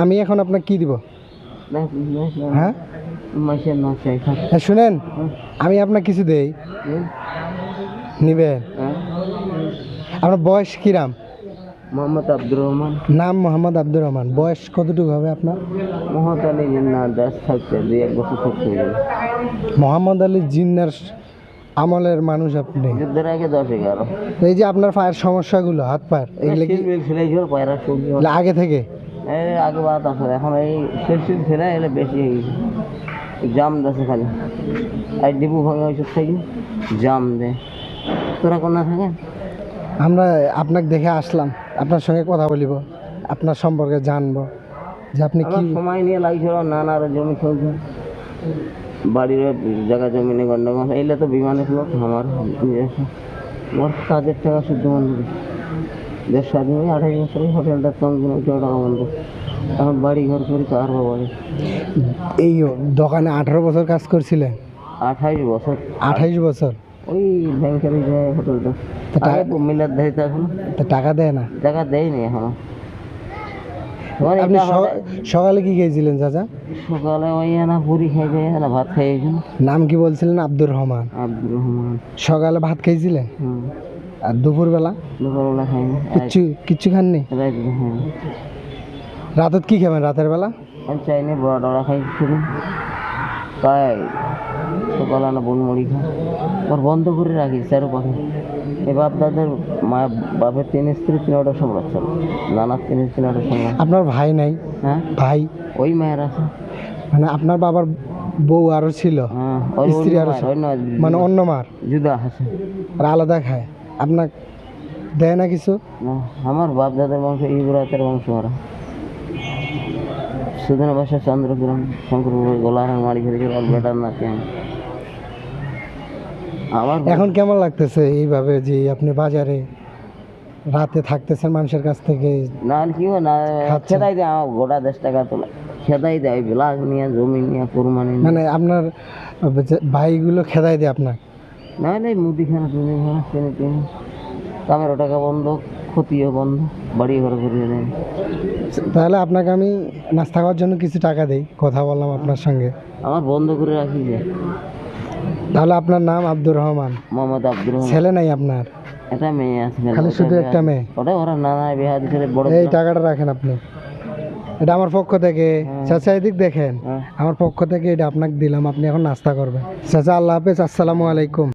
আমি এখন আপনাকে কি দিব? হ্যাঁ শুনেন, আমি আপনাকে কিছু দেই, নিবেন? আপনার বয়স কিরাম? মোহাম্মদ আব্দুর রহমান। নাম মোহাম্মদ আব্দুর রহমান। বয়স কতটুকু হবে আপনার? মোহাম্মদ আলী জিন্নাহ দাস থাকতে 2-1 বছর থাকতে হবে। মোহাম্মদ আলী জিন্নার আমলের মানুষ আপনি? যুদ্ধের আগে 10-11। এই যে আপনার পায়ের সমস্যাগুলো, হাত পায়ের, এগুলো কি পায়রা সবজি আগে থেকে? আগে বাদ আছে, এখন এই শিল ফেলে এলে বেশি হয়ে গেছে। জাম দেশে খালি আর ডিবু ভাঙা ওইসব থেকে জাম দেয়। তোরা কোন না থাকে? আমরা আপনাকে দেখে আসলাম, আপনার সঙ্গে কথা বলিব, আপনার সম্পর্কে জানবো যে আপনি কি সময় নিয়ে লাগছিল। নানার জমি চলছে, বাড়ির জায়গা জমিনে গন্ডগোল, এইলে তো বিমানে ফ্লোট আমার আমার কাজের টাকা শুদ্ধ বন্ধ। 28 বছরে হোটেলটা কম টাকা বন্ধ। এখন বাড়ি ঘর করি তো আর বাড়ি। এই দোকানে 18 বছর কাজ করছিলেন? 28 বছর। 28 বছর? ওই ব্যাংকের হোটেলটা মিলার দেয়তে এখন টাকা দেয় না? টাকা দেয়নি এখন। আপনি সকালে কি খেয়েছিলেন চাচা? সকালে ওই না পুরি খাইছে না ভাত খাইয়েছেন। নাম কি বলছিলেন? আব্দুর রহমান। আব্দুর রহমান। সকালে ভাত খেয়েছিলেন? আর দুপুরবেলা? দুপুরবেলা খাইনি। কিচ্ছু খাননি? রাতত কি খাবেন রাতের বেলা? আমি চাইনি, বড়া টড়া খাইছিলাম তাই সকালে না বনমুড়ি খাই। ওর বন্ধ করে রাখি চারো পাখি। এ বাপ দাদের বাপের 3 স্ত্রী 3টা সম্রাট ছিল, নানার 3 স্ত্রী 3টা সম্রাট। আপনার ভাই নাই? হ্যাঁ ভাই ওই মায়ের আছে। মানে আপনার বাবার বউ আরো ছিল? হ্যাঁ স্ত্রী আরো, মানে অন্য মার জুদা আছে আর আলাদা খায়? আপনার দেয় না কিছু? আমার বাপ দাদার বংশ ইব্রাতের বংশ। ওরা সুদিন বাসা চন্দ্রগ্রাম শঙ্করপুর গোলার মারি ফেলেছিল আর বেটার নাকি আমার। এখন কেমন লাগতেছে এইভাবে যে আপনি বাজারে রাতে থাকতেছেন মানুষের কাছ থেকে? না কি না খেদাই দেয় আমার গোটা 10 টাকা তোলা খেদাই দেয়, ব্লাক নিয়ে জমি নিয়ে কোরবানি। মানে আপনার ভাইগুলো খেদাই দেয় আপনার? না মুদিখানা টুদিখানা কিনে কিনে কামের টাকা বন্ধ, ক্ষতিও বন্ধ, বাড়ি ঘর করিয়ে দেয়। তাহলে আপনাকে আমি নাস্তা খাওয়ার জন্য কিছু টাকা দেই, কথা বললাম আপনার সঙ্গে। আমার বন্ধ করে রাখি যে। তাহলে আপনার নাম আব্দুর রহমান? মোহাম্মদ আব্দুর রহমান। ছেলে নাই আপনার? একটা মেয়ে আছে। খালি শুধু একটা মেয়ে? ওটা ওরা নানা বিহার দিচ্ছে বড়। এই টাকাটা রাখেন আপনি, এটা আমার পক্ষ থেকে। চাচা এদিক দেখেন, আমার পক্ষ থেকে এটা আপনাকে দিলাম, আপনি এখন নাস্তা করবেন। চাচা আল্লাহ হাফেজ, আসসালামু আলাইকুম।